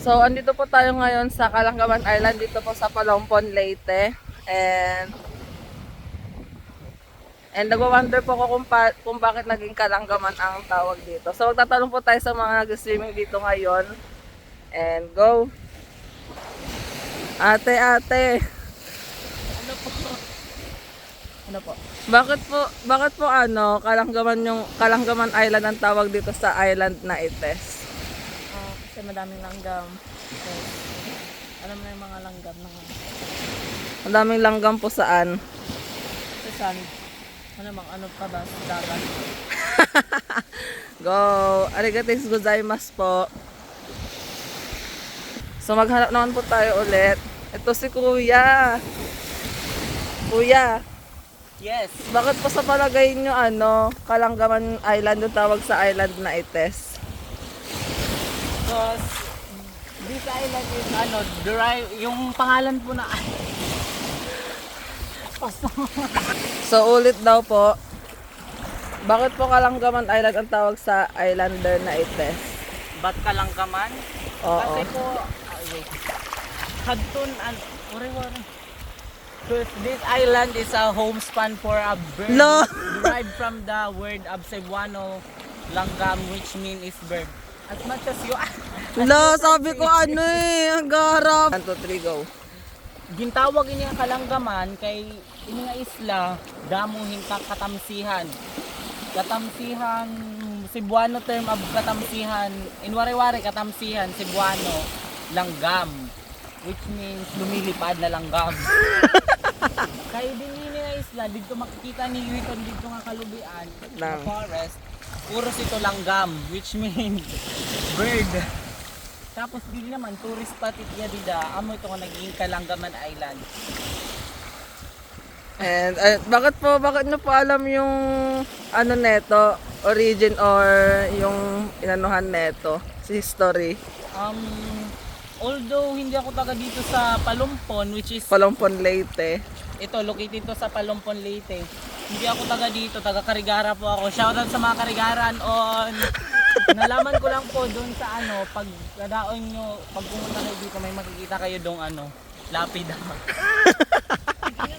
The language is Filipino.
So, andito po tayo ngayon sa Kalangaman Island, dito po sa Palompon, Leyte. And nagwa-wonder po ako kung bakit naging Kalangaman ang tawag dito. So, magtatanong po tayo sa mga nag-swimming dito ngayon. And go! Ate! Ano po? Ano po? Bakit po Kalangaman Island ang tawag dito sa island na Ites? Kasi madaming langgam. Okay. Alam mo yung mga langgam na nga. Ang daming langgam po saan? Sa sand. Ano pa ba? Sa dagat. Go! Arigatou gozaimasu po. So maghanap naman po tayo ulit. Ito si Kuya. Kuya, Yes. bakit po sa palagay nyo Kalangaman Island yung tawag sa island na Ites? Because this island is yung pangalan po na So ulit daw po. Bakit po Kalangaman Island ang tawag sa islander na Ites? Ba't Kalangkaman? Oo. Kasi po, wait. Hadton, wari. Because this island is a homespan for a bird. No. Derived from the word of Cebuano, langgam, which mean is bird. As much as you... Sabi ko ang garap. 1, 2, 3, go. Gintawag niya Kalanggaman kay ini nga isla damuhin katamsihan. Katamsihan Cebuano term of katamsihan in wari-wari katamsihan Cebuano langgam, which means lumilipad na langgam. Kay din nga isla dito makikita ni Yuiton dito nga kalubian na forest. Puros ito langgam, which means bird. Tapos dili naman tourist spot itya dida amo ito nga naging Kalangaman Island. And bakit nyo po alam yung neto, origin or yung inanuhan neto, si history? Although hindi ako taga dito sa Palompon, which is Palompon, Leyte. ito located to sa Palompon, Leyte. Hindi ako taga dito, taga Karigara po ako. Shoutout sa mga Karigaran on. Nalaman ko lang po doon sa pag dadaon nyo, pag pumunta kayo dito may makikita kayo doon lapida.